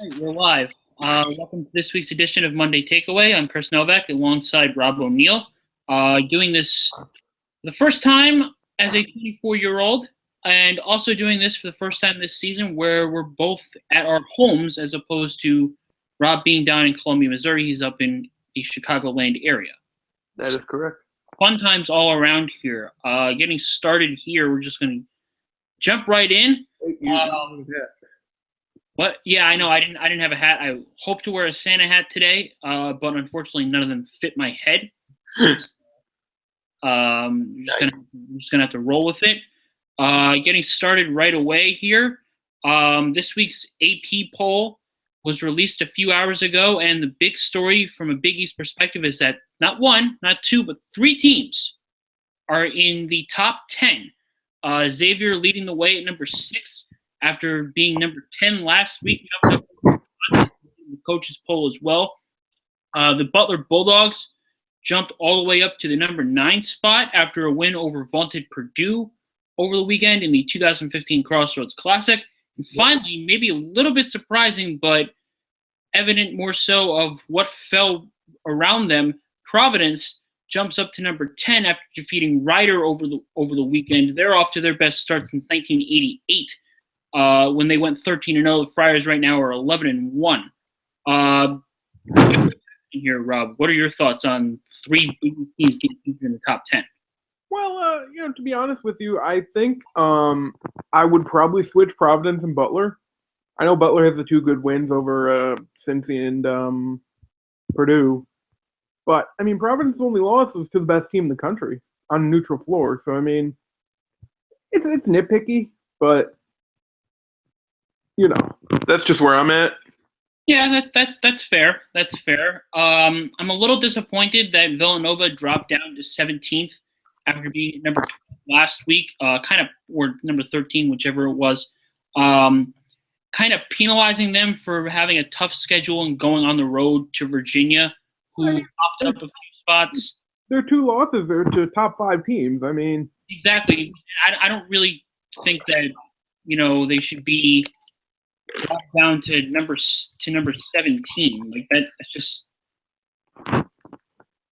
Hey, we're live. Welcome to this week's edition of Monday Takeaway. I'm Chris Novak alongside Rob O'Neill. Doing this for the first time as a 24-year-old, and also doing this for the first time this season where we're both at our homes as opposed to Rob being down in Columbia, Missouri. He's up in the Chicagoland area. That is correct. Fun times all around here. Getting started here, we're just going to jump right in. What? Yeah, I know. I didn't have a hat. I hoped to wear a Santa hat today, but unfortunately, none of them fit my head. I'm just gonna have to roll with it. Getting started right away here. This week's AP poll was released a few hours ago, and the big story from a Big East perspective is that not one, not two, but three teams are in the top 10. Xavier leading the way at number 6. After being number 10 last week, jumped up the coaches poll as well. The Butler Bulldogs jumped all the way up to the number 9 spot after a win over vaunted Purdue over the weekend in the 2015 Crossroads Classic. And finally, maybe a little bit surprising, but evident more so of what fell around them, Providence jumps up to number 10 after defeating Rider over the weekend. They're off to their best start since 1988. When they went 13-0, the Friars right now are 11-1. Here, Rob, what are your thoughts on three teams getting in the top 10? Well, to be honest with you, I think I would probably switch Providence and Butler. I know Butler has the 2 good wins over Cincy and Purdue, but I mean Providence's only loss was to the best team in the country on a neutral floor. So I mean, it's nitpicky, but that's just where I'm at. Yeah, that's fair. That's fair. I'm a little disappointed that Villanova dropped down to 17th after being number 12 last week, or number 13, whichever it was. Kind of penalizing them for having a tough schedule and going on the road to Virginia, who popped up a few spots. Their 2 losses are to top 5 teams. I mean, exactly. I don't really think that they should be dropped down to number 17. Like that. That's just.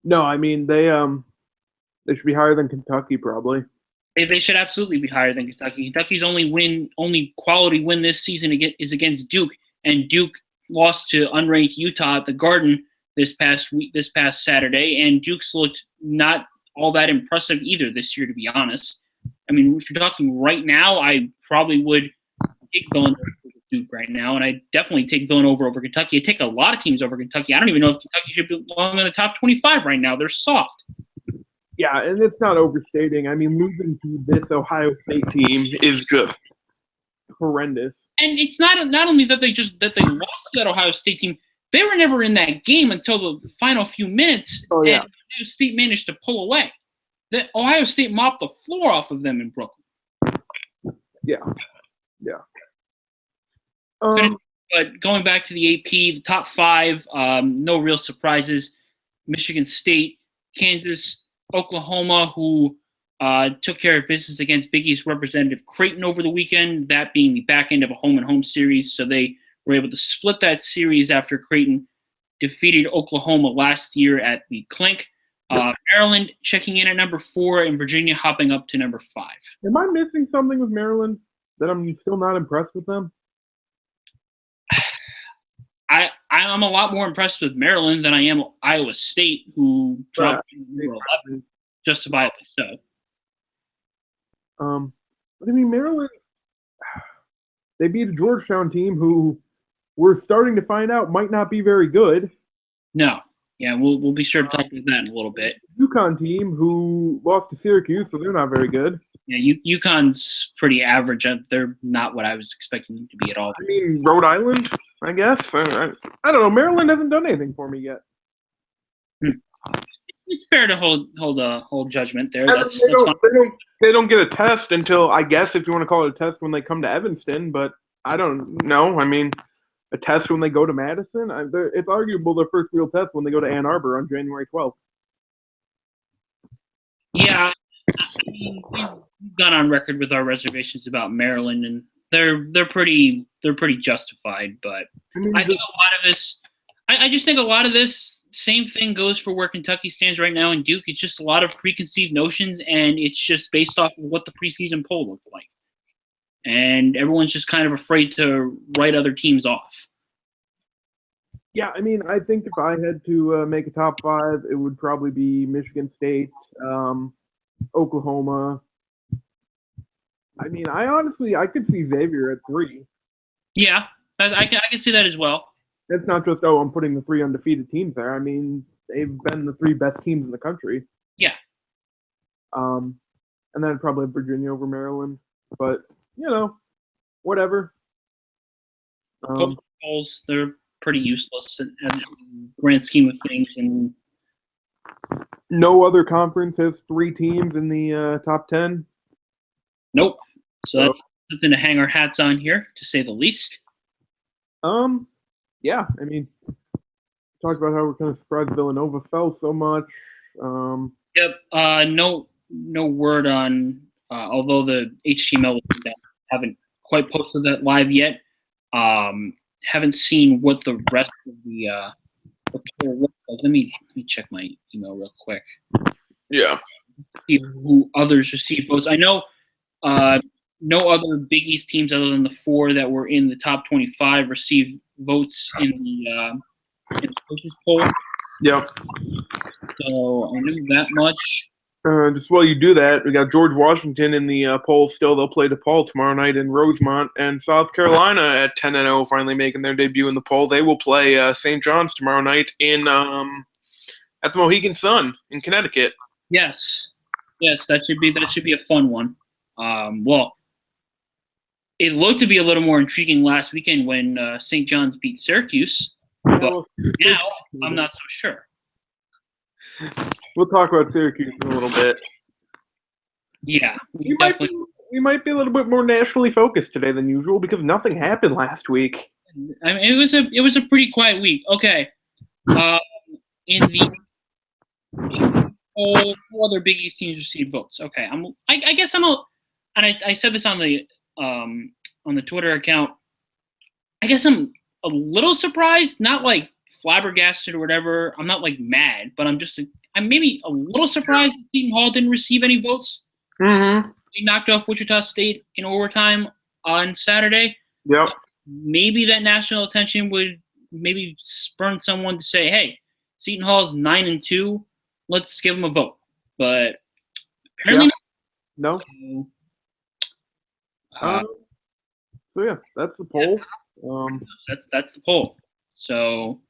No, I mean they should be higher than Kentucky probably. They should absolutely be higher than Kentucky. Kentucky's only quality win this season is against Duke, and Duke lost to unranked Utah at the Garden this past Saturday, and Duke's looked not all that impressive either this year, to be honest. I mean, if you're talking right now, I probably would take Villanova over Duke right now, and I definitely take Villanova over Kentucky. I take a lot of teams over Kentucky. I don't even know if Kentucky should belong in the top 25 right now. They're soft. Yeah, and it's not overstating. I mean, losing to this Ohio State team is just horrendous. And it's not only that they lost to that Ohio State team, they were never in that game until the final few minutes. Oh, yeah. And Ohio State managed to pull away. The Ohio State mopped the floor off of them in Brooklyn. Yeah. But going back to the AP, the top 5, no real surprises. Michigan State, Kansas, Oklahoma, who took care of business against Big East representative Creighton over the weekend, that being the back end of a home-and-home series. So they were able to split that series after Creighton defeated Oklahoma last year at the Clink. Maryland checking in at number 4, and Virginia hopping up to number 5. Am I missing something with Maryland that I'm still not impressed with them? I'm a lot more impressed with Maryland than I am Iowa State, who dropped number 11, justifiably so. But I mean, Maryland, they beat a Georgetown team who we're starting to find out might not be very good. No. Yeah, we'll be sure to talk about that in a little bit. UConn team who lost to Syracuse, so they're not very good. Yeah, UConn's pretty average. They're not what I was expecting them to be at all. I mean, Rhode Island, I guess. I don't know. Maryland hasn't done anything for me yet. It's fair to hold judgment there. They don't get a test until, I guess, if you want to call it a test, when they come to Evanston. But I don't know. I mean, a test when they go to Madison. It's arguable their first real test when they go to Ann Arbor on January 12th. Yeah, I mean, we've gone on record with our reservations about Maryland, and they're pretty justified, but I mean, I think a lot of this. I just think a lot of this same thing goes for where Kentucky stands right now in Duke. It's just a lot of preconceived notions, and it's just based off of what the preseason poll looked like. And everyone's just kind of afraid to write other teams off. yeah, I mean, I think if I had to make a top 5, it would probably be Michigan State, Oklahoma. I mean, I could see Xavier at 3. Yeah, I can see that as well. It's not just, oh, I'm putting the 3 undefeated teams there. I mean, they've been the 3 best teams in the country. Yeah. And then probably Virginia over Maryland. But, whatever. Polls, they're pretty useless in the grand scheme of things. And no other conference has 3 teams in the top 10. Nope. So that's something to hang our hats on here, to say the least. Yeah, I mean, talked about how we're kind of surprised Villanova fell so much. Yep. No word on. Although the HTML haven't quite posted that live yet. Haven't seen what the rest of the poll looks like. Let me check my email real quick. Yeah. See who others received votes. I know no other Big East teams other than the 4 that were in the top 25 received votes in the coaches poll. Yep. So I knew that much. Just while you do that, we got George Washington in the poll still. They'll play DePaul tomorrow night in Rosemont, and South Carolina at 10-0, finally making their debut in the poll. They will play St. John's tomorrow night in at the Mohegan Sun in Connecticut. Yes, that should be a fun one. Well, it looked to be a little more intriguing last weekend when St. John's beat Syracuse, but now I'm not so sure. We'll talk about Syracuse in a little bit. Yeah, we might be a little bit more nationally focused today than usual because nothing happened last week. I mean, it was a pretty quiet week. Okay, in the all other Big East teams received votes. Okay, I guess and I said this on the Twitter account. I guess I'm a little surprised, not like flabbergasted or whatever. I'm not like mad, but I'm maybe a little surprised that Seton Hall didn't receive any votes. Mm-hmm. They knocked off Wichita State in overtime on Saturday. Yep. Maybe that national attention would maybe spurn someone to say, "Hey, Seton Hall's 9-2. Let's give them a vote." But apparently not. No. So yeah, that's the poll. That's the poll. So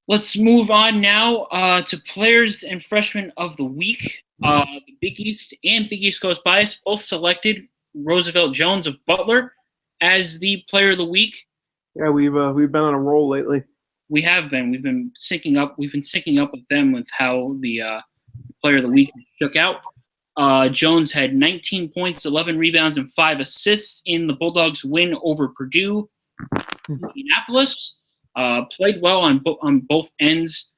let's move on now to players and freshmen of the week. The Big East and Big East Coast Bias both selected Roosevelt Jones of Butler as the player of the week. Yeah, we've been on a roll lately. We have been. We've been syncing up. We've been syncing up with them with how the player of the week shook out. Jones had 19 points, 11 rebounds, and 5 assists in the Bulldogs' win over Purdue. Indianapolis played well on both ends.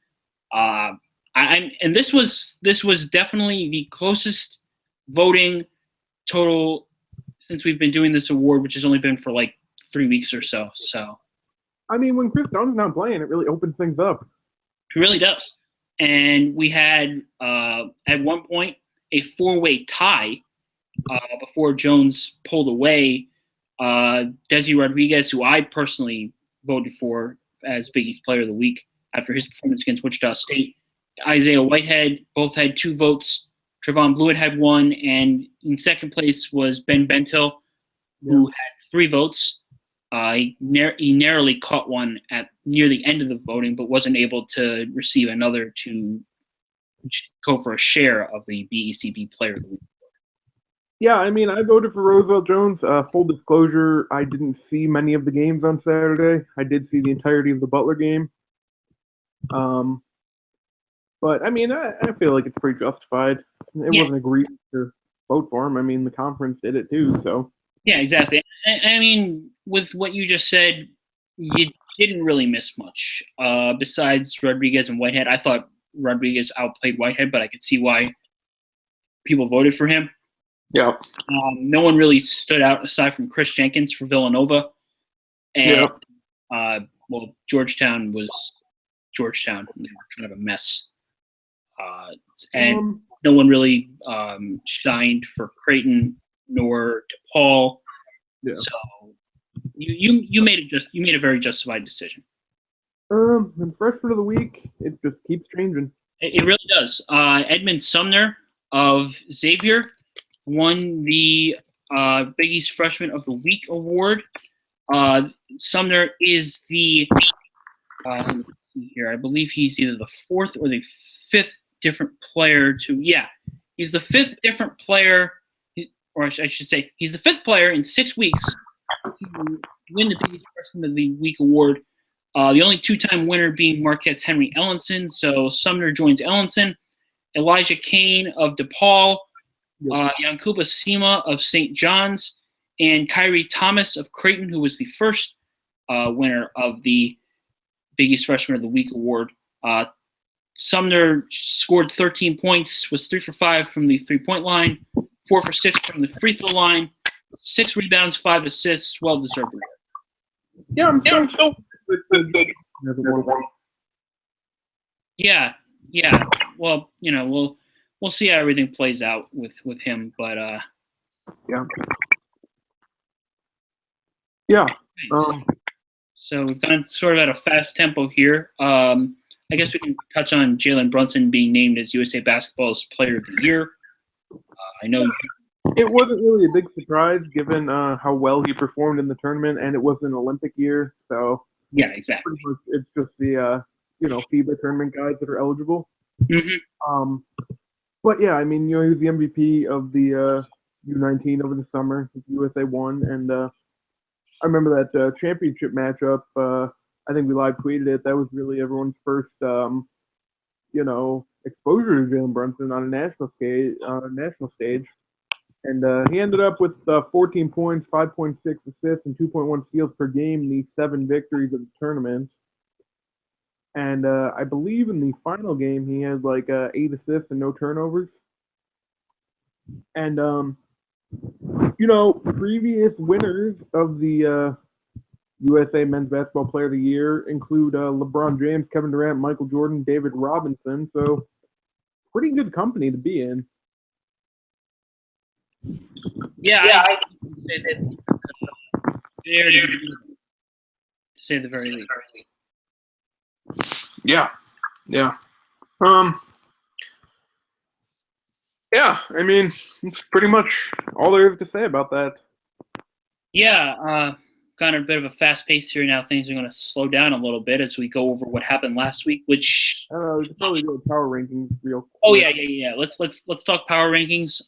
And this was definitely the closest voting total since we've been doing this award, which has only been for like 3 weeks or so. So, I mean, when Chris Dunn's not playing, it really opens things up. It really does. And we had at one point a 4-way tie before Jones pulled away. Desi Rodriguez, who I personally voted for as Big East Player of the Week after his performance against Wichita State. Isaiah Whitehead both had 2 votes. Trevon Blewett had 1, and in second place was Ben Bentil, who had 3 votes. He narrowly caught one at near the end of the voting, but wasn't able to receive another to go for a share of the BECB Player of the Week. Yeah, I mean, I voted for Roosevelt Jones. Full disclosure, I didn't see many of the games on Saturday. I did see the entirety of the Butler game. But, I mean, I feel like it's pretty justified. It wasn't agreed to vote for him. I mean, the conference did it too, so. Yeah, exactly. I mean, with what you just said, you didn't really miss much. Besides Rodriguez and Whitehead, I thought Rodriguez outplayed Whitehead, but I could see why people voted for him. Yeah. No one really stood out aside from Chris Jenkins for Villanova. And, Georgetown was Georgetown. They were kind of a mess. And no one really shined for Creighton nor DePaul. Yeah. So you made a very justified decision. And freshman of the week, it just keeps changing. It really does. Edmund Sumner of Xavier won the Big East Freshman of the Week award. Sumner is the let's see here. I believe he's either the fourth or the fifth different player he's the fifth different player, or I should say, he's the fifth player in 6 weeks to win the Big East Freshman of the Week award. The only two-time winner being Marquette's Henry Ellenson. So Sumner joins Ellenson, Elijah Kane of DePaul, Yankuba Sima of St. John's, and Kyrie Thomas of Creighton, who was the first winner of the Big East Freshman of the Week award. Sumner scored 13 points, was 3 for 5 from the three-point line, 4 for 6 from the free throw line, 6 rebounds, 5 assists, well-deserved award. Yeah, I'm still. Yeah. Well, we'll see how everything plays out with him, but yeah. So we've gone sort of at a fast tempo here. I guess we can touch on Jalen Brunson being named as USA Basketball's Player of the Year. I know it wasn't really a big surprise given how well he performed in the tournament, and it was an Olympic year, so. Yeah, exactly. It's just the FIBA tournament guys that are eligible. Mm-hmm. But yeah, I mean, he was the MVP of the U19 over the summer. USA won, and I remember that championship matchup. I think we live tweeted it. That was really everyone's first, exposure to Jalen Brunson on a national stage. And he ended up with 14 points, 5.6 assists, and 2.1 steals per game in the 7 victories of the tournament. And I believe in the final game, he had 8 assists and no turnovers. And, previous winners of the USA Men's Basketball Player of the Year include LeBron James, Kevin Durant, Michael Jordan, David Robinson. So pretty good company to be in. Yeah, I would say that to say the very least. Yeah. I mean, it's pretty much all there is to say about that. Yeah, kind of a bit of a fast pace here now. Things are going to slow down a little bit as we go over what happened last week, which we can probably do power rankings real quick. Oh yeah. Let's talk power rankings.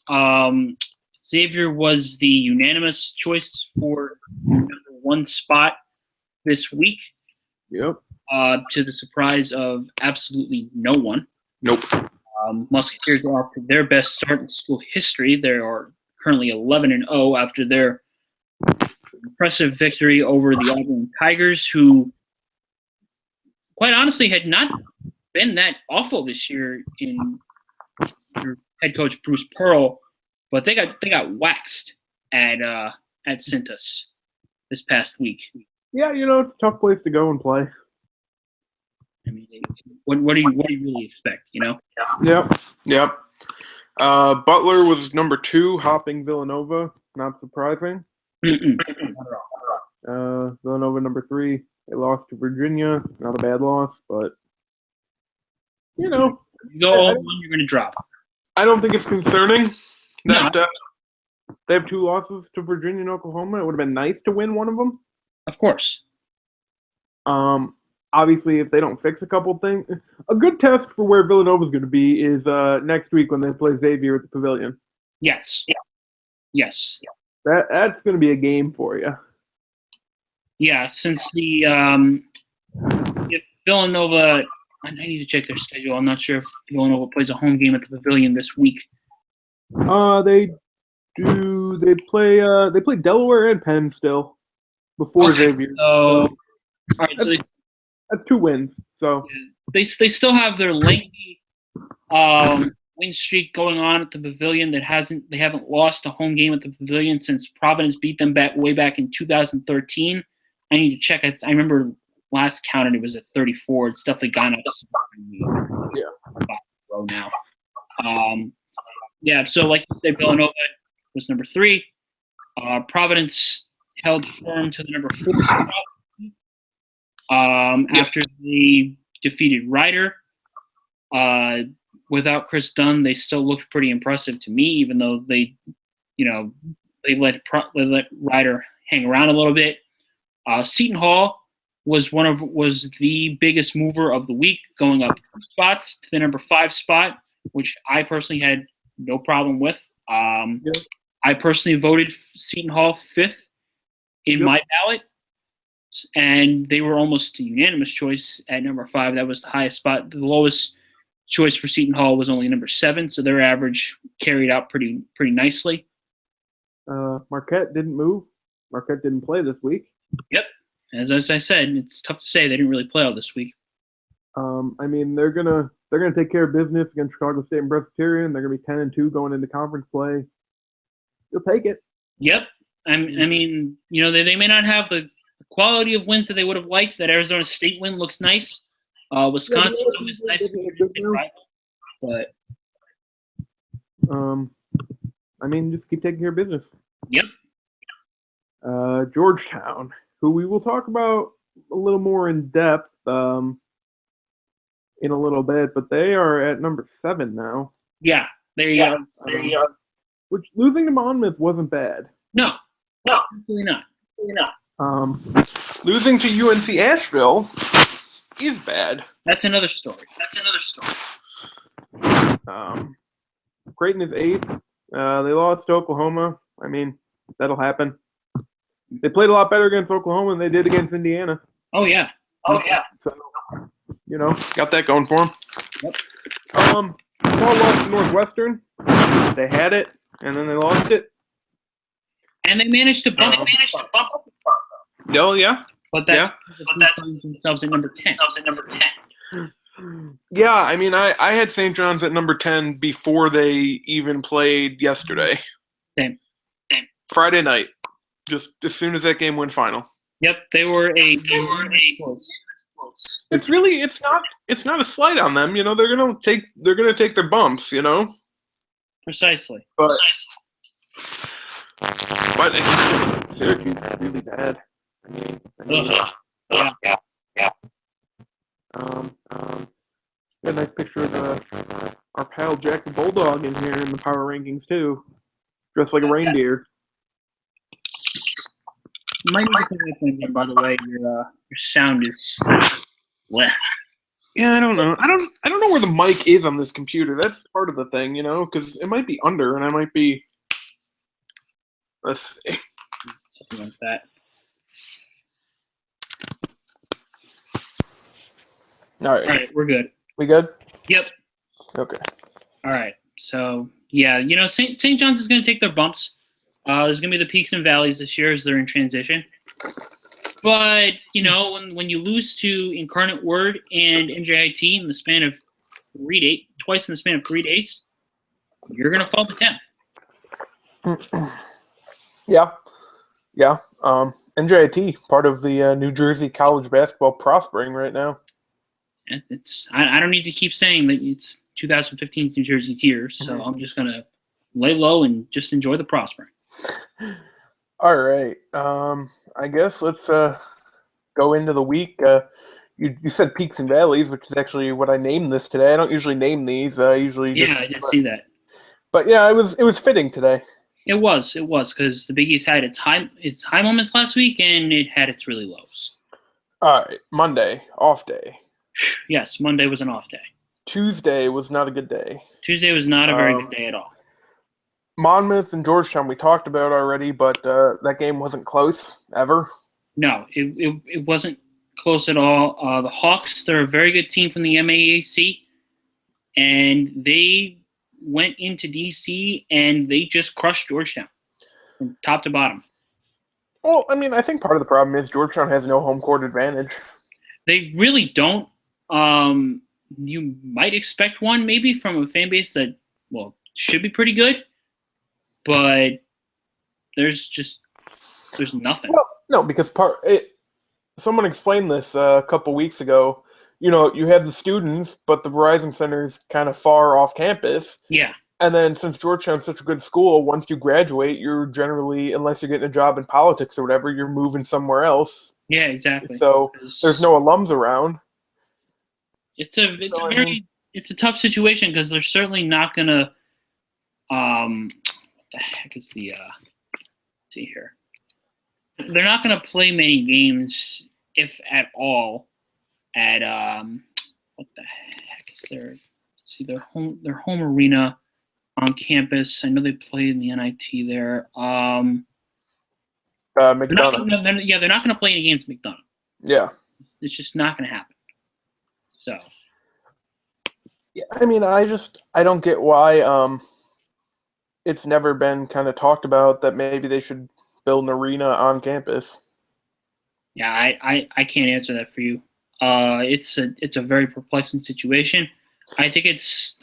Xavier was the unanimous choice for number 1 spot this week. Yep. To the surprise of absolutely no one. Nope. Musketeers are off to their best start in school history. They are currently 11-0 after their impressive victory over the Auburn Tigers, who, quite honestly, had not been that awful this year in their head coach Bruce Pearl, but they got waxed at Cintas this past week. Yeah, it's a tough place to go and play. I mean, what do you really expect? Yep. Butler was number 2, hopping Villanova. Not surprising. Villanova number 3. They lost to Virginia. Not a bad loss, but you go all one, you're going to drop. I don't think it's concerning that they have 2 losses to Virginia and Oklahoma. It would have been nice to win one of them. Of course. Obviously, if they don't fix a couple things, a good test for where Villanova is going to be is next week when they play Xavier at the Pavilion. Yes. That's going to be a game for you. Yeah, since the if Villanova, I need to check their schedule. I'm not sure if Villanova plays a home game at the Pavilion this week. They do. They play Delaware and Penn still before Xavier. So, all right, so that's 2 wins. So they still have their lengthy win streak going on at the Pavilion they haven't lost a home game at the Pavilion since Providence beat them way back in 2013. I need to check. I remember last counted it was at 34. It's definitely gone up. Row now. So like you said, Villanova was number 3. Providence held firm to the number 4 spot after they defeated Rider. Without Chris Dunn, they still looked pretty impressive to me, even though they let Rider hang around a little bit. Seton Hall was the biggest mover of the week, going up 2 spots to the number 5 spot, which I personally had no problem with. I personally voted Seton Hall 5th in my ballot, and they were almost a unanimous choice at number 5. That was the highest spot. The lowest choice for Seton Hall was only number 7, so their average carried out pretty nicely. Marquette didn't move. Marquette didn't play this week. Yep. As I said, it's tough to say they didn't really play all this week. I mean, they're gonna take care of business against Chicago State and Presbyterian. They're gonna be 10-2 going into conference play. You'll take it. Yep. I mean, they may not have the quality of wins that they would have liked. That Arizona State win looks nice. Wisconsin's always nice, but I mean, just keep taking care of business. Yep. Georgetown, who we will talk about a little more in depth in a little bit, but they are at number 7 now. Yeah, there you go. Which losing to Monmouth wasn't bad. No, absolutely not. Losing to UNC Asheville is bad. That's another story. Creighton is 8th. They lost to Oklahoma. I mean, that'll happen. They played a lot better against Oklahoma than they did against Indiana. Oh yeah. So, Got that going for them. Yep. Paul lost to Northwestern. They had it, and then they lost it. And they managed to bump up. Oh, yeah. But that's themselves at number 10. Yeah, I mean, I had St. John's at number 10 before they even played yesterday. Same. Friday night, just as soon as that game went final. Yep, they were a close. It's not a slight on them, they're gonna take their bumps, Precisely. But Syracuse is really bad. Got a nice picture of our pal Jack the Bulldog in here in the power rankings too, dressed like a reindeer. Might need to put headphones in, by the way. Your sound is left. Yeah, I don't know. I don't know where the mic is on this computer. That's part of the thing, because it might be under, and I might be. Let's see. Something like that. All right. All right, we're good. We good? Yep. Okay. All right. So yeah, St. John's is going to take their bumps. There's going to be the peaks and valleys this year as they're in transition. But when you lose to Incarnate Word and NJIT in the span of twice in the span of 3 days, you're going to fall to 10. Yeah. NJIT, part of the New Jersey college basketball prospering right now. I don't need to keep saying that it's 2015's New Jersey tier, so I'm just going to lay low and just enjoy the prospering. All right. I guess let's go into the week. You said peaks and valleys, which is actually what I named this today. I don't usually name these. I usually just. Yeah, I did see that. But yeah, it was fitting today. It was because the Big East had its high moments last week and it had its really lows. All right, Monday, off day. Yes, Monday was an off day. Tuesday was not a good day. Tuesday was not a very good day at all. Monmouth and Georgetown we talked about already, but that game wasn't close ever. No, it wasn't close at all. The Hawks, they're a very good team from the MAAC, and they went into D.C. and they just crushed Georgetown from top to bottom. Well, I mean, I think part of the problem is Georgetown has no home court advantage. They really don't. You might expect one maybe from a fan base that should be pretty good, but there's nothing. Well, no, because someone explained this a couple weeks ago. You have the students, but the Verizon Center is kind of far off campus. Yeah. And then since Georgetown's such a good school, once you graduate, you're generally, unless you're getting a job in politics or whatever, you're moving somewhere else. Yeah, exactly. So there's no alums around. It's a tough situation because they're certainly not gonna. What the heck is the? Let's see here. They're not gonna play many games, if at all, at what the heck is their? Let's see, their home arena on campus. I know they played in the NIT there. McDonough. They're not gonna play any games at McDonough. Yeah. It's just not gonna happen. So. Yeah, I mean, I don't get why it's never been kind of talked about that maybe they should build an arena on campus. Yeah, I can't answer that for you. It's a very perplexing situation. I think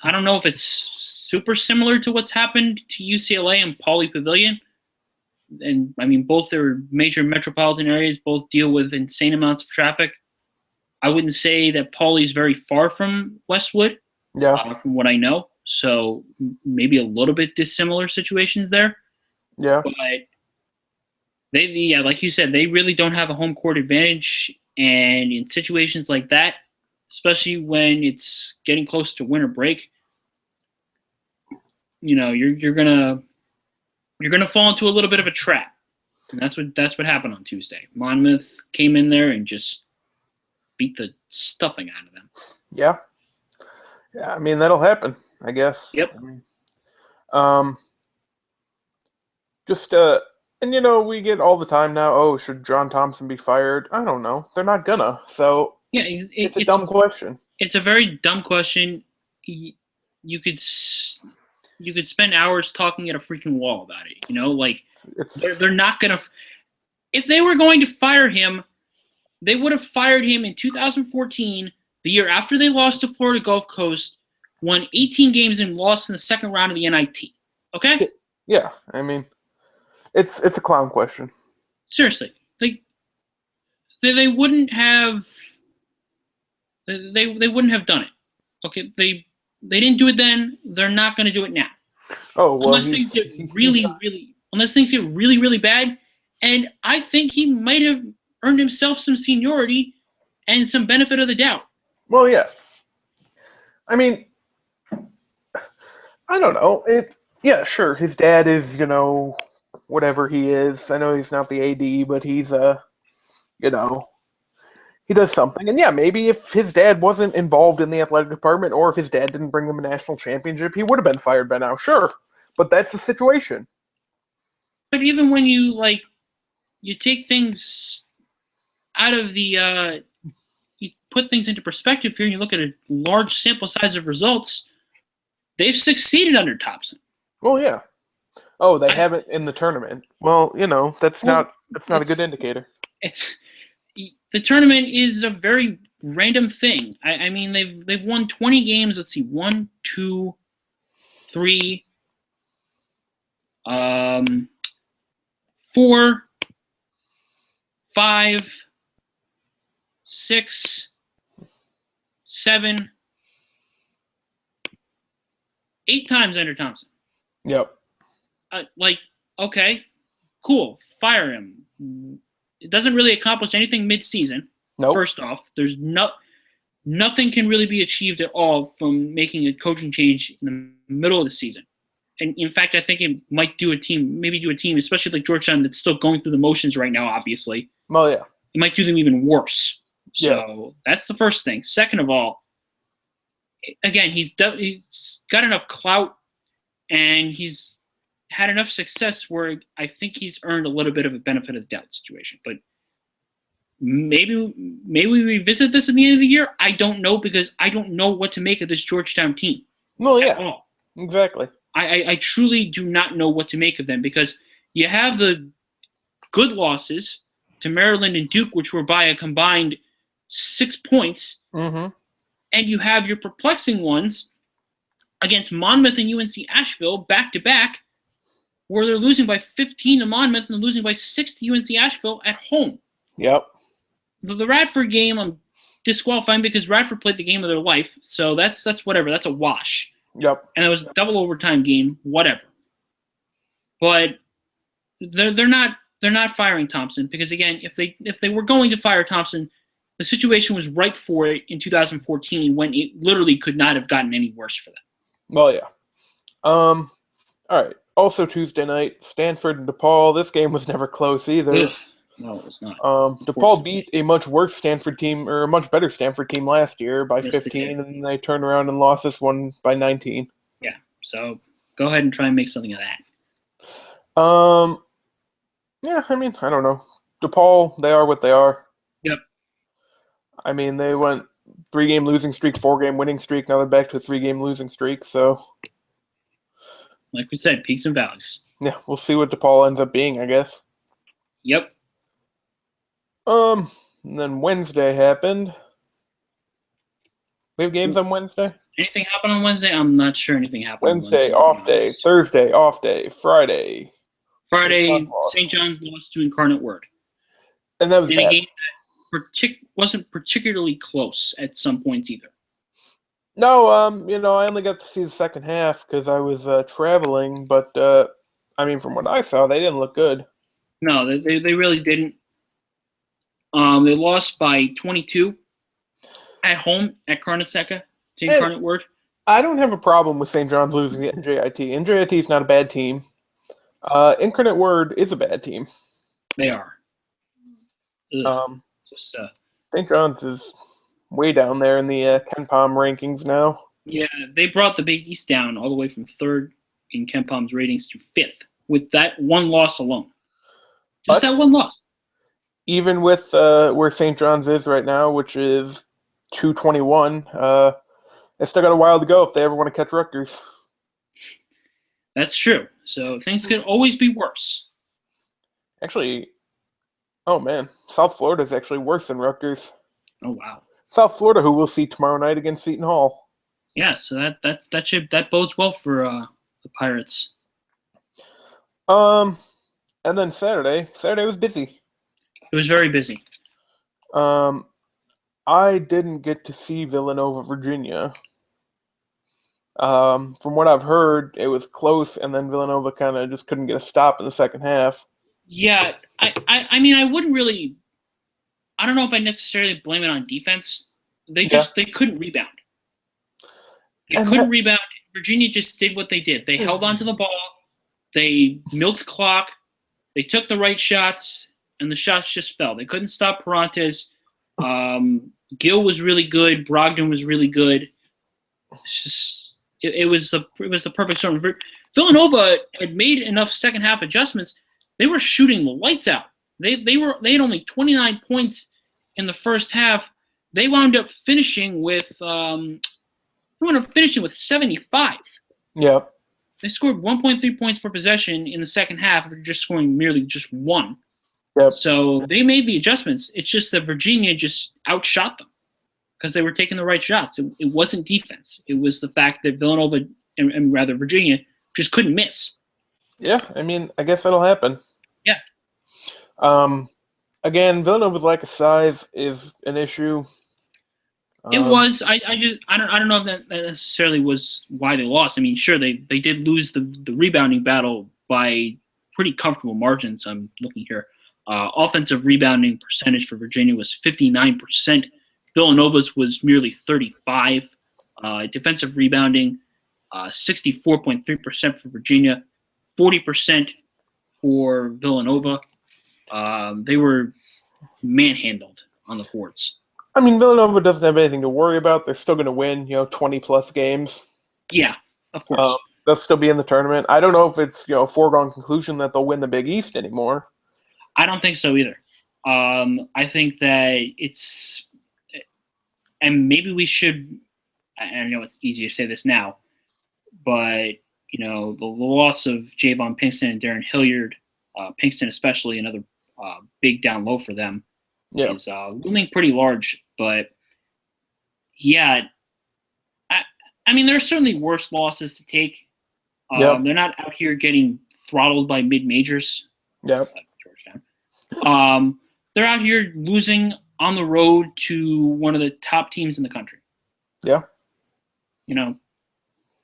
I don't know if it's super similar to what's happened to UCLA and Pauley Pavilion. And I mean, both are major metropolitan areas, both deal with insane amounts of traffic. I wouldn't say that Pauley's very far from Westwood. Yeah. From what I know. So maybe a little bit dissimilar situations there. Yeah. But like you said, they really don't have a home court advantage. And in situations like that, especially when it's getting close to winter break, you're gonna fall into a little bit of a trap. And that's what happened on Tuesday. Monmouth came in there and just beat the stuffing out of them. Yeah. Yeah, I mean, that'll happen, I guess. Yep. And we get all the time now, should John Thompson be fired? I don't know. They're not gonna. So yeah, it's a dumb question. It's a very dumb question. You could spend hours talking at a freaking wall about it. They're not gonna. If they were going to fire him, they would have fired him in 2014. The year after they lost to Florida Gulf Coast, won 18 games and lost in the second round of the NIT. Okay? Yeah, I mean, it's a clown question. Seriously, they wouldn't have they wouldn't have done it. Okay, they didn't do it then. They're not going to do it now. Oh well, unless things get really really bad, and I think he might have earned himself some seniority and some benefit of the doubt. Well, yeah. I mean, I don't know. Yeah, sure. His dad is, whatever he is. I know he's not the AD, but he's, he does something. And yeah, maybe if his dad wasn't involved in the athletic department or if his dad didn't bring him a national championship, he would have been fired by now. Sure. But that's the situation. But even when you take things out of the, you put things into perspective here and you look at a large sample size of results, they've succeeded under Thompson. Well, yeah. Oh, they haven't in the tournament. Well, that's not a good indicator. The tournament is a very random thing. I mean, they've won 20 games. Let's see, 1, 2, 3, 4, 5, 6, 7, 8 times under Thompson. Yep. Okay, cool. Fire him. It doesn't really accomplish anything mid-season. Nope. First off, there's nothing can really be achieved at all from making a coaching change in the middle of the season. And in fact, I think it might do a team, especially like Georgetown, that's still going through the motions right now, obviously. Well, yeah. It might do them even worse. So That's the first thing. Second of all, again, he's got enough clout and he's had enough success where I think he's earned a little bit of a benefit of the doubt situation. But maybe we revisit this at the end of the year. I don't know because I don't know what to make of this Georgetown team. Well, yeah, exactly. I truly do not know what to make of them because you have the good losses to Maryland and Duke, which were by a combined 6 points, mm-hmm. and you have your perplexing ones against Monmouth and UNC Asheville back to back, where they're losing by 15 to Monmouth and they're losing by 6 to UNC Asheville at home. Yep. The Radford game, I'm disqualifying because Radford played the game of their life, so that's whatever. That's a wash. Yep. And it was a double overtime game, whatever. But they're not firing Thompson because, again, if they were going to fire Thompson, the situation was right for it in 2014 when it literally could not have gotten any worse for them. Well, yeah. All right. Also Tuesday night, Stanford and DePaul. This game was never close either. Ugh. No, it was not. DePaul beat a much worse Stanford team, or a much better Stanford team last year by Yes, 15, and they turned around and lost this one by 19. Yeah. So go ahead and try and make something of that. Yeah, I mean, I don't know. DePaul, they are what they are. Yep. I mean, they went 3-game losing streak, 4-game winning streak. Now they're back to a 3-game losing streak. So, Like we said, peaks and valleys. yeah, we'll see what DePaul ends up being, I guess. Yep. And then Wednesday happened. We have games on Wednesday? Anything happen on Wednesday? I'm not sure anything happened. Wednesday, on off day. Thursday, off day. Friday. Friday, St. John's lost. St. John's lost to Incarnate Word. And that was In a bad. game that wasn't particularly close at some points either. No, I only got to see the second half because I was traveling, but I mean, from what I saw, they didn't look good. No, they really didn't. They lost by 22 at home at Carnesecca to Incarnate Word. I don't have a problem with St. John's losing to NJIT. NJIT is not a bad team. Incarnate Word is a bad team. They are. Ugh. Just St. John's is way down there in the Ken Palm rankings now. yeah, they brought the Big East down all the way from 3rd in Ken Palm's ratings to 5th with that one loss alone. Just But that one loss. even with where St. John's is right now, which is 221, they still got a while to go if they ever want to catch Rutgers. That's true. So things could always be worse. Actually, oh man, South Florida is actually worse than Rutgers. Oh wow. South Florida, who we'll see tomorrow night against Seton Hall. Yeah, so that bodes well for the Pirates. And then Saturday was busy. It was very busy. I didn't get to see Villanova, Virginia. From what I've heard, it was close, and then Villanova kind of just couldn't get a stop in the second half. Yeah, I mean, I wouldn't really. I don't know if I necessarily blame it on defense. They couldn't rebound. They couldn't rebound. Virginia just did what they did. They held onto the ball. They milked the clock. They took the right shots, and the shots just fell. They couldn't stop Perantes. Gill was really good. Brogdon was really good. It's just it was the perfect storm. Villanova had made enough second half adjustments. They were shooting the lights out. They had only 29 points in the first half. They wound up finishing with 75. Yeah. They scored 1.3 points per possession in the second half after just scoring merely just one. Yep. So they made the adjustments. It's just that Virginia just outshot them because they were taking the right shots. It wasn't defense. It was the fact that Villanova and rather Virginia just couldn't miss. Yeah, I mean, I guess that'll happen. Yeah. Again, Villanova's lack of size is an issue. It was. I don't know if that necessarily was why they lost. I mean, sure, they did lose the rebounding battle by pretty comfortable margins. I'm looking here. Offensive rebounding percentage for Virginia was 59%. Villanova's was merely 35%. Defensive rebounding, 64.3% for Virginia, 40% for Villanova. They were manhandled on the courts. I mean, Villanova doesn't have anything to worry about. They're still going to win, 20-plus games. Yeah, of course. They'll still be in the tournament. I don't know if it's, a foregone conclusion that they'll win the Big East anymore. I don't think so either. I think that it's – and maybe we should – I know it's easy to say this now, but, the loss of Javon Pinkston and Darren Hilliard, Pinkston especially, another big down low for them, is looming pretty large. But, yeah, I I mean, there are certainly worse losses to take. Yep. They're not out here getting throttled by mid-majors. Yep. Like Georgetown. They're out here losing on the road to one of the top teams in the country. Yeah.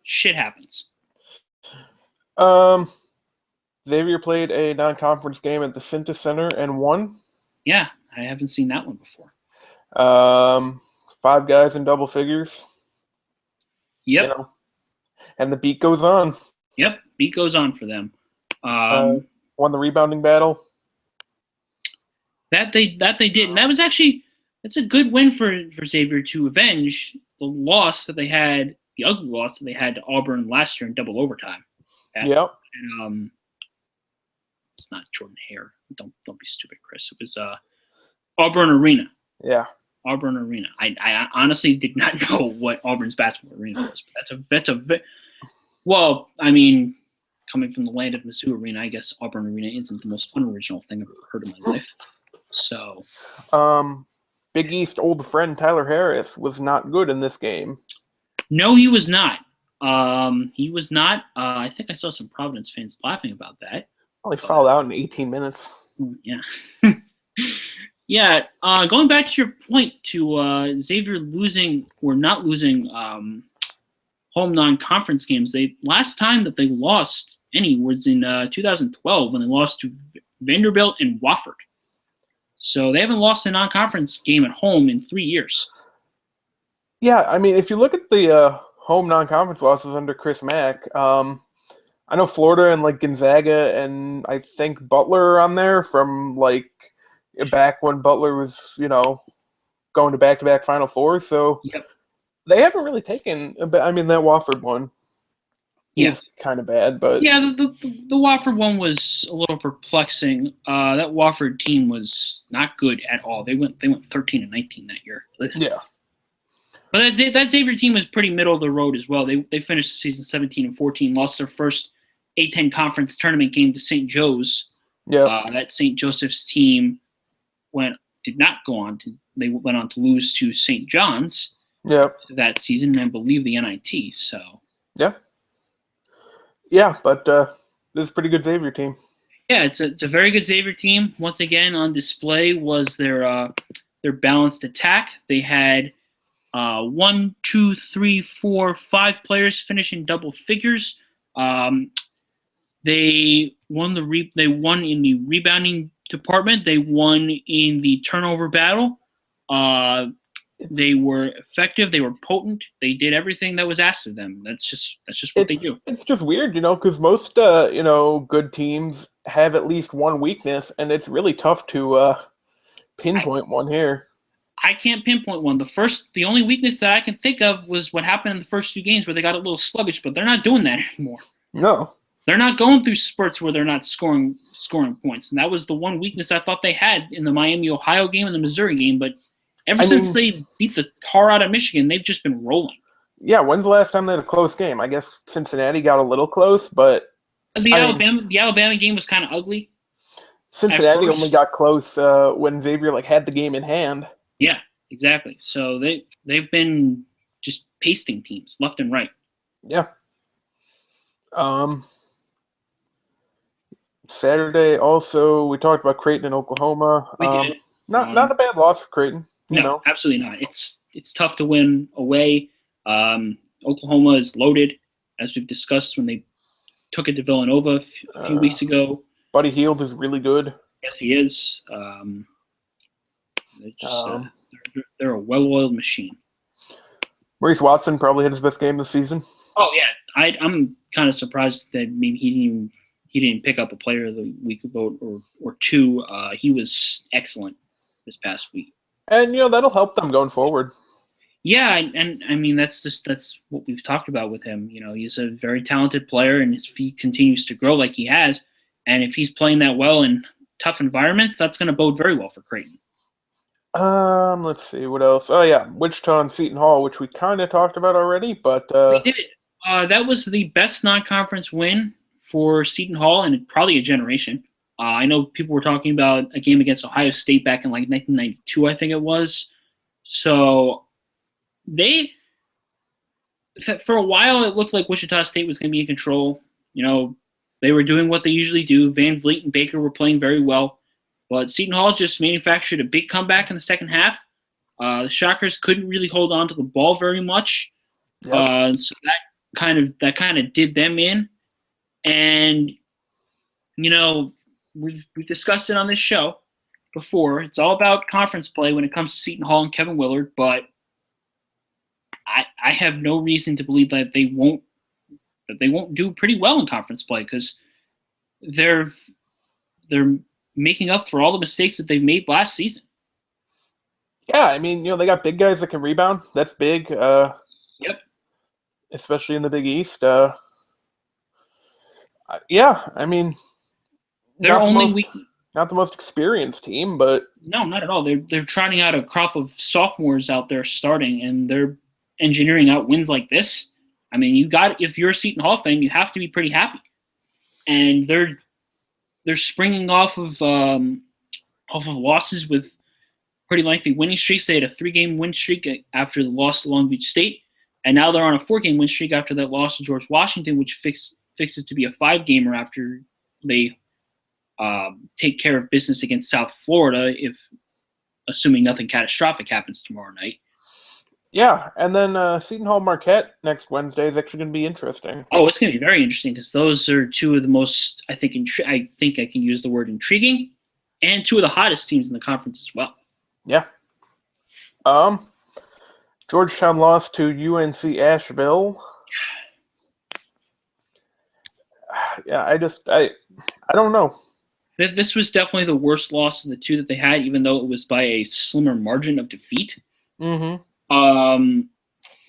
Shit happens. Xavier played a non-conference game at the Cintas Center and won. Yeah, I haven't seen that one before. 5 guys in double figures. Yep. And the beat goes on. Yep, beat goes on for them. Won the rebounding battle. That they did, and that's a good win for Xavier to avenge the loss that they had, the ugly loss that they had to Auburn last year in double overtime. Yep. And it's not Jordan Hare. Don't be stupid, Chris. It was Auburn Arena. Yeah. Auburn Arena. I honestly did not know what Auburn's basketball arena was. But well, I mean, coming from the land of Mizzou Arena, I guess Auburn Arena isn't the most unoriginal thing I've ever heard in my life. So, Big East old friend Tyler Harris was not good in this game. No, he was not. He was not. I think I saw some Providence fans laughing about that. Well, he fouled out in 18 minutes. Yeah. Yeah. Going back to your point to Xavier losing or not losing home non-conference games. Last time that they lost any was in 2012 when they lost to Vanderbilt and Wofford. So they haven't lost a non-conference game at home in 3 years. Yeah, I mean, if you look at the home non-conference losses under Chris Mack, I know Florida and like Gonzaga and I think Butler are on there from like back when Butler was, going to back-to-back Final Four. So Yep. They haven't really taken. I mean, that Wofford one is kind of bad, but yeah, the Wofford one was a little perplexing. That Wofford team was not good at all. They went 13-19 that year. yeah, But that Xavier team was pretty middle of the road as well. They finished the season 17-14, lost their first A-10 conference tournament game to St. Joe's. yeah, That St. Joseph's team did not go on to. They went on to lose to St. John's yeah, that season, and I believe the NIT. So yeah. But this is a pretty good Xavier team. yeah, it's a very good Xavier team. Once again, on display was their balanced attack. They had 1, 2, 3, 4, 5 players finish in double figures. They won in the rebounding department. They won in the turnover battle. They were effective. They were potent. They did everything that was asked of them. That's just what they do. It's just weird, because most good teams have at least one weakness, and it's really tough to pinpoint one here. I can't pinpoint one. The only weakness that I can think of was what happened in the first 2 games where they got a little sluggish, but they're not doing that anymore. No. They're not going through spurts where they're not scoring points. And that was the one weakness I thought they had in the Miami-Ohio game and the Missouri game. But since they beat the tar out of Michigan, they've just been rolling. Yeah, when's the last time they had a close game? I guess Cincinnati got a little close, but The Alabama game was kind of ugly. Cincinnati only got close when Xavier had the game in hand. Yeah, exactly. So they've been just pasting teams left and right. Yeah. Saturday also we talked about Creighton and Oklahoma. We did. Not a bad loss for Creighton. No, absolutely not. It's tough to win away. Oklahoma is loaded, as we've discussed when they took it to Villanova a few weeks ago. Buddy Hield is really good. Yes, he is. They're a well-oiled machine. Maurice Watson probably had his best game this season. Oh yeah, I'm kind of surprised that maybe he didn't pick up a Player of the Week vote or 2. He was excellent this past week. And that'll help them going forward. Yeah, and I mean that's what we've talked about with him. He's a very talented player, and if he continues to grow like he has, and if he's playing that well in tough environments, that's going to bode very well for Creighton. Let's see what else. Oh yeah, Wichita and Seton Hall, which we kind of talked about already, but we did. That was the best non-conference win for Seton Hall in probably a generation. I know people were talking about a game against Ohio State back in 1992, I think it was. So they for a while, it looked like Wichita State was going to be in control. They were doing what they usually do. Van Vliet and Baker were playing very well. But Seton Hall just manufactured a big comeback in the second half. The Shockers couldn't really hold on to the ball very much. Yep. So that kind of did them in. And, we've discussed it on this show before. It's all about conference play when it comes to Seton Hall and Kevin Willard, but I have no reason to believe that they won't do pretty well in conference play, because they're making up for all the mistakes that they've made last season. Yeah, I mean, they got big guys that can rebound. That's big. Yep. Especially in the Big East. Yeah, I mean, they're not the most experienced team, but no, not at all. They're trotting out a crop of sophomores out there starting, and they're engineering out wins like this. I mean, if you're a Seton Hall fan, you have to be pretty happy. And they're springing off of losses with pretty lengthy winning streaks. They had a 3-game win streak after the loss to Long Beach State, and now they're on a 4-game win streak after that loss to George Washington, which fixes to be a 5-gamer after they take care of business against South Florida, assuming nothing catastrophic happens tomorrow night. Yeah, and then Seton Hall Marquette next Wednesday is actually going to be interesting. Oh, it's going to be very interesting, because those are two of the most, I think I can use the word intriguing, and two of the hottest teams in the conference as well. Yeah. Georgetown lost to UNC Asheville. Yeah, I don't know. This was definitely the worst loss of the two that they had, even though it was by a slimmer margin of defeat. Mm-hmm.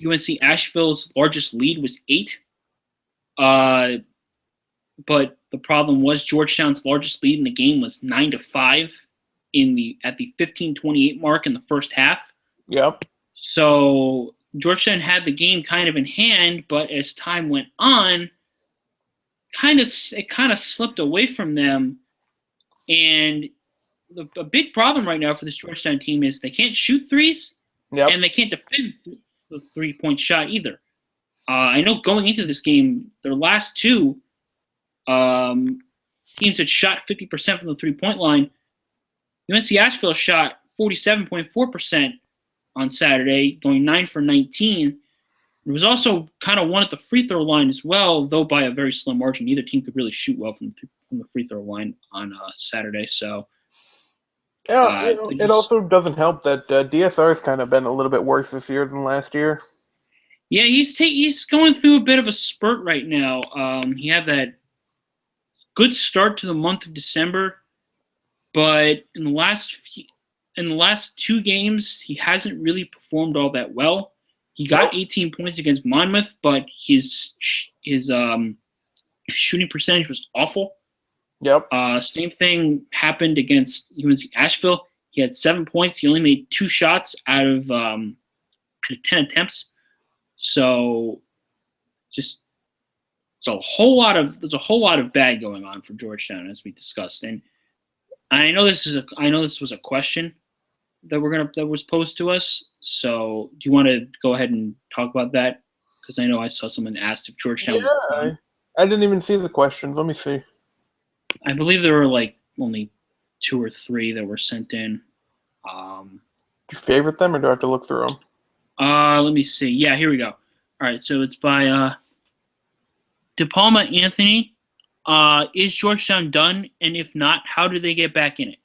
UNC Asheville's largest lead was 8. But the problem was Georgetown's largest lead in the game was 9-5 at the 15:28 mark in the first half. Yep. So Georgetown had the game kind of in hand, but as time went on, it kind of slipped away from them. And a big problem right now for this Georgetown team is they can't shoot threes. Yep. And they can't defend the 3-point shot either. I know going into this game, their last two teams had shot 50% from the 3-point line. UNC Asheville shot 47.4% on Saturday, going 9 for 19. It was also kind of one at the free throw line as well, though by a very slim margin. Neither team could really shoot well from the free throw line on Saturday. So. Yeah, it also doesn't help that DSR has kind of been a little bit worse this year than last year. Yeah, he's going through a bit of a spurt right now. He had that good start to the month of December, but in the last 2 games, he hasn't really performed all that well. He got 18 points against Monmouth, but his shooting percentage was awful. Yep. Same thing happened against UNC Asheville. He had 7 points. He only made 2 shots out of 10 attempts. So, there's a whole lot of bad going on for Georgetown, as we discussed. And I know this was a question that was posed to us. So, do you want to go ahead and talk about that? Because I know I saw someone asked if Georgetown was done. I didn't even see the questions. Let me see. I believe there were only 2 or 3 that were sent in. Do you favorite them, or do I have to look through them? Let me see. Yeah, here we go. All right, so it's by De Palma Anthony. Is Georgetown done? And if not, how do they get back in it?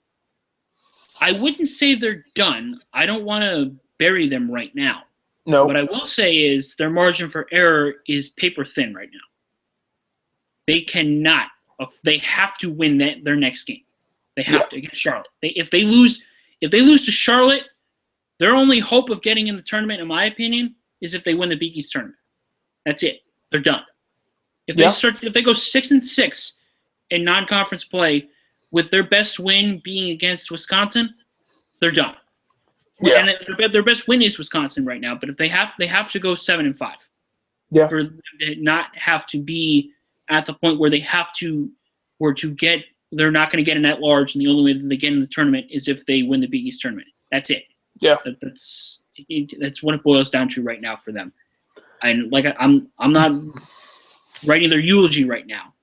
I wouldn't say they're done. I don't want to bury them right now. No. What I will say is their margin for error is paper thin right now. They cannot. They have to win their next game. They have to against Charlotte. If they lose to Charlotte, their only hope of getting in the tournament, in my opinion, is if they win the Big East tournament. That's it. They're done. If they go 6-6 in non-conference play, with their best win being against Wisconsin, they're done. Yeah. And their best win is Wisconsin right now. But if they have to go 7-5. Yeah. For them to not have to be at the point where they have to, or to get, they're not going to get an at-large, and the only way that they get in the tournament is if they win the Big East tournament. That's it. Yeah. That's what it boils down to right now for them. I'm not writing their eulogy right now,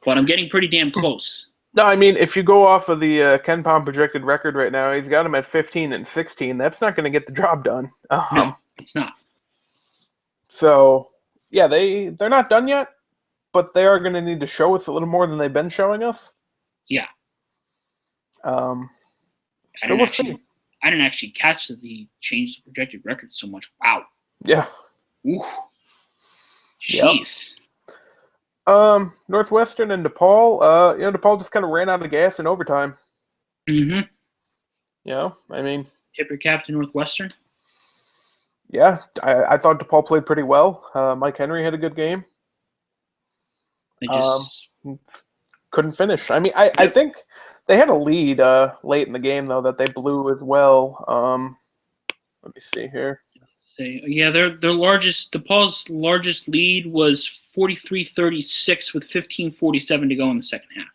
but I'm getting pretty damn close. No, I mean, if you go off of the Ken Palm projected record right now, he's got him at 15 and 16. That's not going to get the job done. No, it's not. So, yeah, they're not done yet, but they are going to need to show us a little more than they've been showing us. Yeah. So I we'll see. didn't actually catch that they changed the projected record so much. Wow. Yeah. Ooh. Jeez. Northwestern and DePaul. DePaul just kind of ran out of gas in overtime. Mm-hmm. I mean, Tip your cap to Northwestern. yeah, I thought DePaul played pretty well. Mike Henry had a good game. They just Couldn't finish. I mean, I think they had a lead late in the game, though, that they blew as well. Let me see here. yeah, DePaul's largest lead was 43-36 with 15:47 to go in the second half.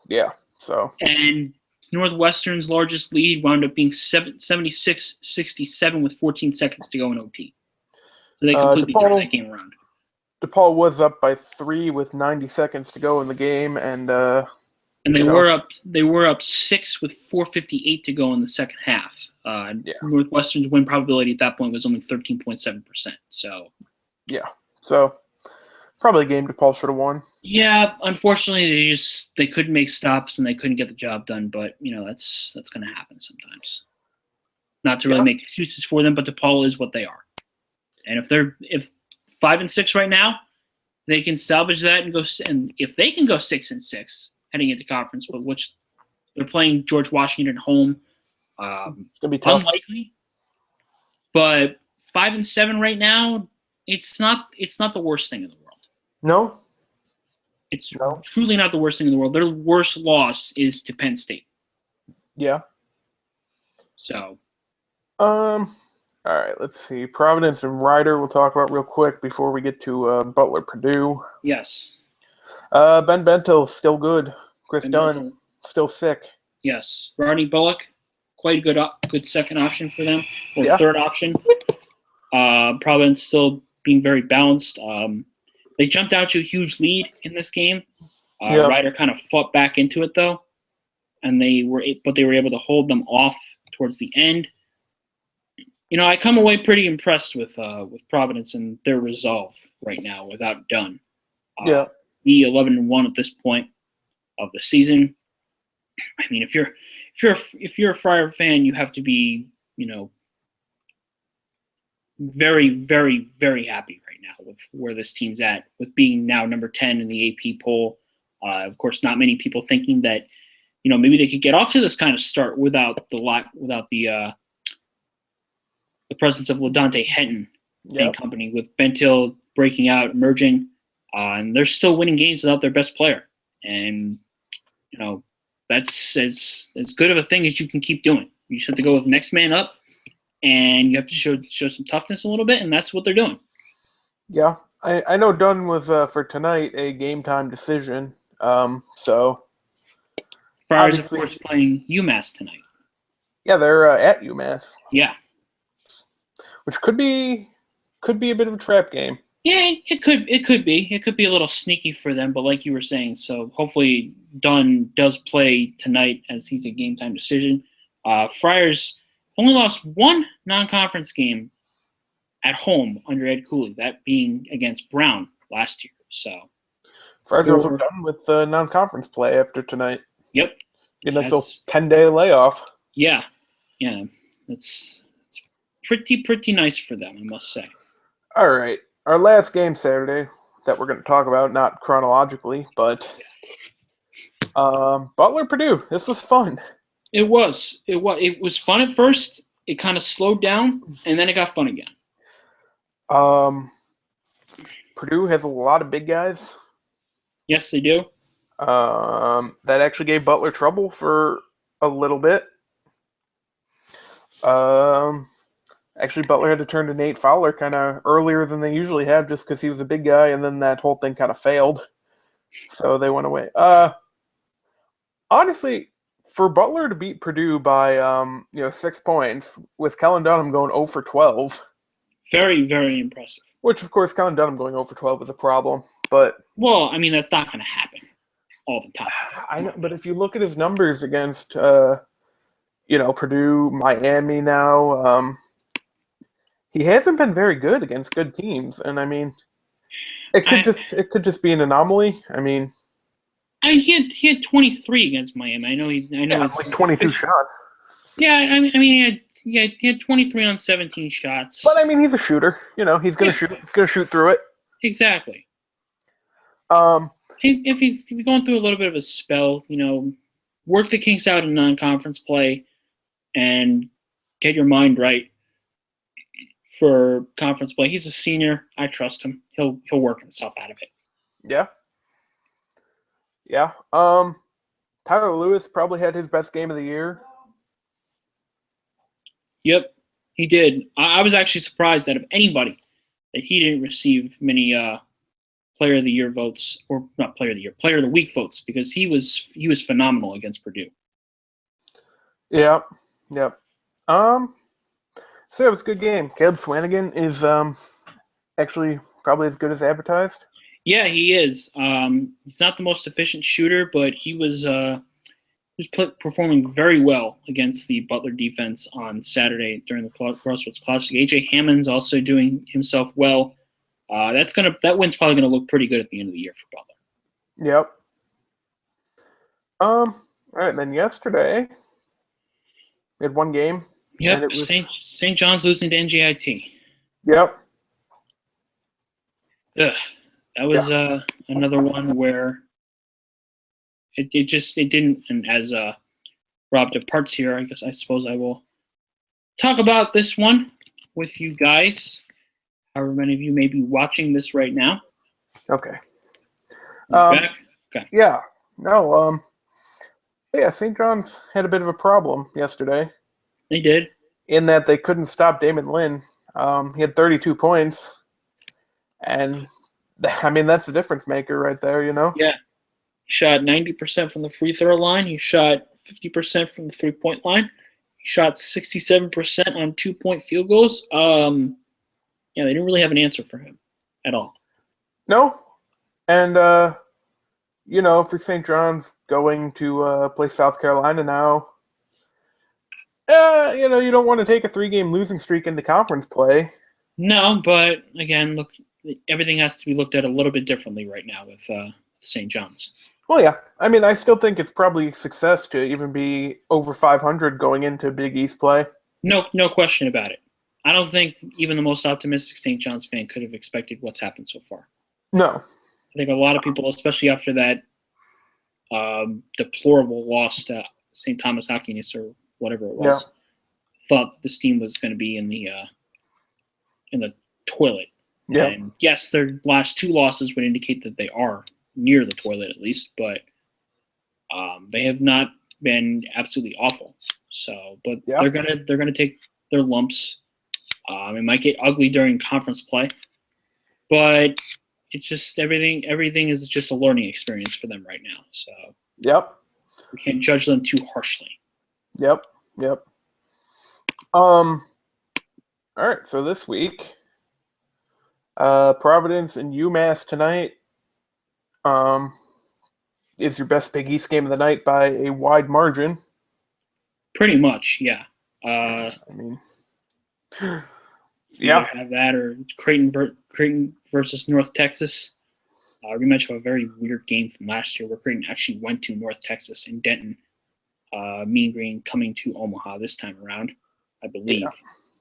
Yeah, so. And Northwestern's largest lead wound up being 76-67 with 14 seconds to go in OT. So they completely turned that game around. DePaul was up by 3 with 90 seconds to go in the game, and they were up 6 with 4:58 to go in the second half. Northwestern's win probability at that point was only 13.7%. So yeah, so probably a game DePaul should have won. Yeah, unfortunately they couldn't make stops and they couldn't get the job done. But that's going to happen sometimes. Not to really make excuses for them, but DePaul is what they are. And if 5 and 6 right now, they can salvage that and go. And if they can go 6 and 6 heading into conference, but which they're playing George Washington at home, it's gonna be tough. Unlikely. But 5 and 7 right now, it's not the worst thing in the world. No, it's truly not the worst thing in the world. Their worst loss is to Penn State. Yeah. So. All right, let's see. Providence and Rider we'll talk about real quick before we get to Butler Purdue. Yes. Ben Bento still good. Chris Dunn still sick. Yes. Rodney Bullock, quite a good second option for them, or third option. Providence still being very balanced. They jumped out to a huge lead in this game. Rider kind of fought back into it though, and they were able to hold them off towards the end. I come away pretty impressed with Providence and their resolve right now without Dunn. The 11-1 at this point of the season. I mean, if you're a Friar fan, you have to be, very, very, very happy right now with where this team's at, with being now number 10 in the AP poll. Of course, not many people thinking that, maybe they could get off to this kind of start without the presence of LaDante Henton and company, with Bentil breaking out, emerging, and they're still winning games without their best player. And, that's as good of a thing as you can keep doing. You just have to go with next man up, and you have to show some toughness a little bit, and that's what they're doing. Yeah, I know Dunn was, for tonight, a game-time decision. So Friars, of course, playing UMass tonight. Yeah, they're at UMass. Yeah. Which could be a bit of a trap game. Yeah, it could be. It could be a little sneaky for them, but like you were saying, so hopefully Dunn does play tonight as he's a game time decision. Friars only lost one non-conference game at home under Ed Cooley, that being against Brown last year. So Friars are also done with non-conference play after tonight. Yep. Getting a little 10-day layoff. Yeah. It's pretty nice for them, I must say. All right. Our last game Saturday that we're going to talk about, not chronologically, but Butler Purdue. This was fun. It was fun at first. It kind of slowed down, and then it got fun again. Purdue has a lot of big guys. Yes, they do. That actually gave Butler trouble for a little bit. Actually, Butler had to turn to Nate Fowler kind of earlier than they usually have, just because he was a big guy, and then that whole thing kind of failed. So they went away. Honestly, for Butler to beat Purdue by 6 points, with Kellen Dunham going 0 for 12. Very, very impressive. Which, of course, Colin Dunham going over 12 is a problem. But Well, I mean, that's not going to happen all the time. I know. But if you look at his numbers against, Purdue, Miami now, he hasn't been very good against good teams. And I mean, it could just be an anomaly. I mean, he had 23 against Miami. I know like 22 shots. Yeah, I mean, he had 23 on 17 shots. But I mean, he's a shooter. He's gonna shoot. He's gonna shoot through it. Exactly. Um, If he's going through a little bit of a spell, work the kinks out in non-conference play, and get your mind right for conference play. He's a senior. I trust him. He'll work himself out of it. Yeah. Yeah. Tyler Lewis probably had his best game of the year. Yep, he did. I was actually surprised that of anybody that he didn't receive many Player of the Year votes, or not Player of the Year, Player of the Week votes, because he was phenomenal against Purdue. Yep. So it was a good game. Caleb Swanigan is actually probably as good as advertised. Yeah, he is. He's not the most efficient shooter, but he was performing very well against the Butler defense on Saturday during the Crossroads Classic. AJ Hammond's also doing himself well. That win's probably gonna look pretty good at the end of the year for Butler. Yep. All right. Then yesterday we had one game. Yep. And it was St. John's losing to NJIT. Yep. Ugh. That was another one where it didn't. And as Rob departs here, I suppose I will talk about this one with you guys. However many of you may be watching this right now. Okay. Back? Okay. Yeah. No. Yeah. St. John's had a bit of a problem yesterday. They did. In that they couldn't stop Damon Lynn. He had 32 points, and I mean that's the difference maker right there. Yeah. He shot 90% from the free throw line. He shot 50% from the 3-point line. He shot 67% on 2-point field goals. Yeah, they didn't really have an answer for him at all. No, and for St. John's going to play South Carolina now. You don't want to take a 3-game losing streak into conference play. No, but again, look, everything has to be looked at a little bit differently right now with St. John's. Well, yeah. I mean, I still think it's probably a success to even be over 500 going into Big East play. No question about it. I don't think even the most optimistic St. John's fan could have expected what's happened so far. No. I think a lot of people, especially after that deplorable loss to St. Thomas Aquinas or whatever it was, thought this team was going to be in the toilet. Yeah. And yes, their last 2 losses would indicate that they are near the toilet at least, but they have not been absolutely awful. So, but they're gonna take their lumps. It might get ugly during conference play, but it's just everything is just a learning experience for them right now. So Yep. we can't judge them too harshly. Yep. All right, so this week, Providence and UMass tonight is your best Big East game of the night by a wide margin. Pretty much, yeah. I mean, Either have that or Creighton versus North Texas. Rematch of a very weird game from last year where Creighton actually went to North Texas in Denton. Mean Green coming to Omaha this time around, I believe.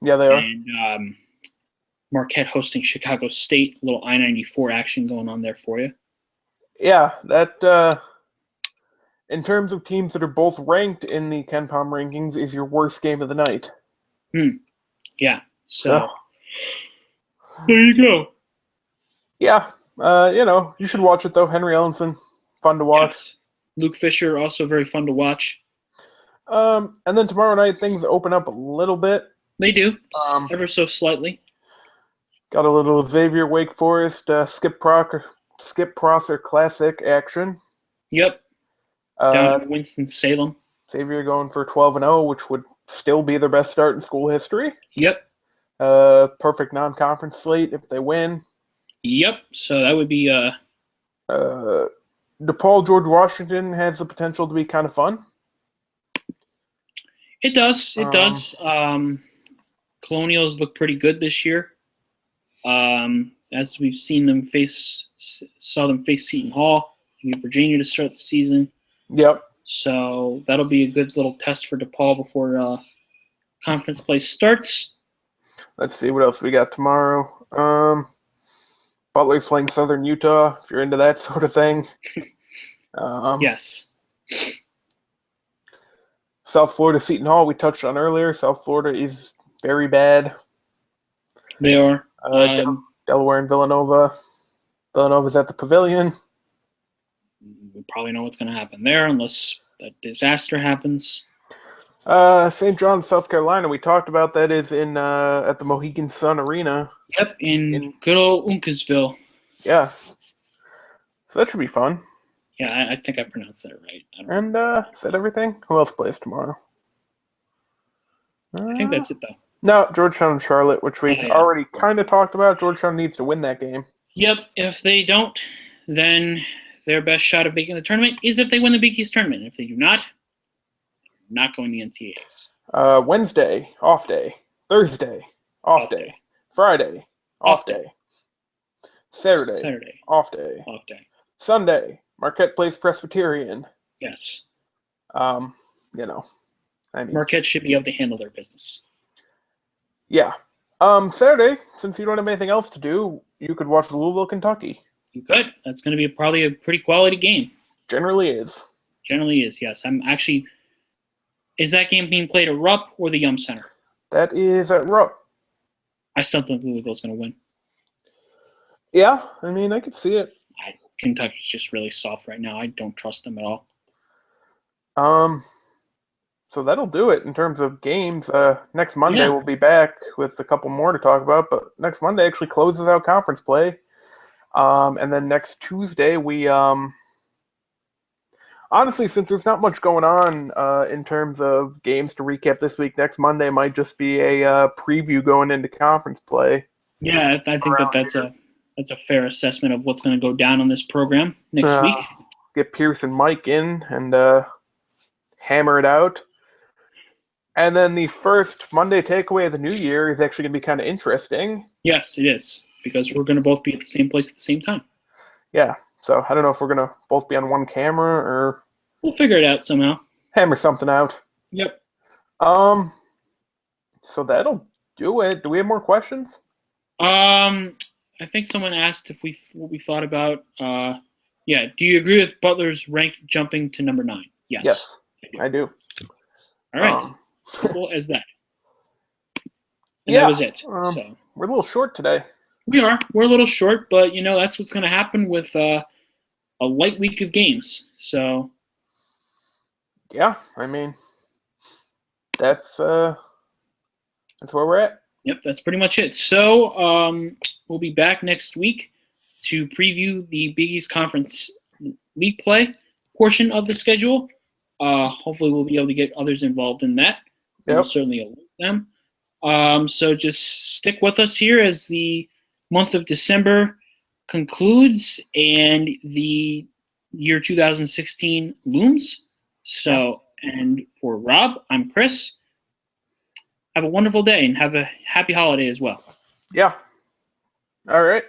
Yeah, they are. And Marquette hosting Chicago State. A little I-94 action going on there for you. Yeah, that in terms of teams that are both ranked in the KenPom rankings is your worst game of the night. Yeah. So there you go. Yeah. You should watch it though. Henry Ellenson, fun to watch. Yes. Luke Fisher, also very fun to watch. And then tomorrow night things open up a little bit. They do, ever so slightly. Got a little Xavier Wake Forest Skip Prosser Classic action. Yep. Down in Winston-Salem. Xavier going for 12-0, which would still be their best start in school history. Yep. Perfect non-conference slate if they win. Yep. So that would be DePaul, George Washington has the potential to be kind of fun. it does. It does. Colonials look pretty good this year. As we've seen them saw them face Seton Hall, Virginia to start the season. Yep. So that'll be a good little test for DePaul before conference play starts. Let's see what else we got tomorrow. Butler's playing Southern Utah, if you're into that sort of thing. Yes. South Florida, Seton Hall, we touched on earlier. South Florida is very bad. They are. Delaware and Villanova. Villanova's at the Pavilion. We probably know what's going to happen there unless a disaster happens. St. John, South Carolina, we talked about that is in at the Mohegan Sun Arena. Yep, in good old Uncasville. Yeah. So that should be fun. Yeah, I think I pronounced that right. And is that everything? Who else plays tomorrow? I think that's it, though. No, Georgetown and Charlotte, which we already kind of talked about. Georgetown needs to win that game. Yep, if they don't, then their best shot of making the tournament is if they win the Big East tournament. If they do not going to NCAAs. Wednesday, off day. Thursday, off day. Friday, off day. Saturday, off day. Sunday, Marquette plays Presbyterian. Yes. Marquette should be able to handle their business. Yeah. Saturday, since you don't have anything else to do, you could watch Louisville, Kentucky. You could. That's going to be probably a pretty quality game. Generally is, yes. I'm actually... Is that game being played at Rupp or the Yum Center? That is at Rupp. I still think Louisville's going to win. Yeah, I mean, I could see it. Kentucky's just really soft right now. I don't trust them at all. So that'll do it in terms of games. Next Monday we'll be back with a couple more to talk about, but next Monday actually closes out conference play. And then next Tuesday we honestly, since there's not much going on in terms of games to recap this week, next Monday might just be a preview going into conference play. Yeah, I think that's a fair assessment of what's going to go down on this program next week. Get Pierce and Mike in and hammer it out. And then the first Monday takeaway of the new year is actually going to be kind of interesting. Yes, it is, because we're going to both be at the same place at the same time. Yeah, so I don't know if we're going to both be on one camera or... We'll figure it out somehow. Hammer something out. Yep. So that'll do it. Do we have more questions? I think someone asked what we thought about. Do you agree with Butler's rank jumping to number 9? Yes. Yes, I do. All right. Simple as that. And that was it. So we're a little short today. We're a little short, but that's what's going to happen with a light week of games. So. Yeah, I mean, that's where we're at. Yep, that's pretty much it. So we'll be back next week to preview the Big East Conference league play portion of the schedule. Hopefully we'll be able to get others involved in that. Yep. We'll certainly alert them. So just stick with us here as the month of December concludes and the year 2016 looms. So, and for Rob, I'm Chris. Have a wonderful day and have a happy holiday as well. Yeah. All right.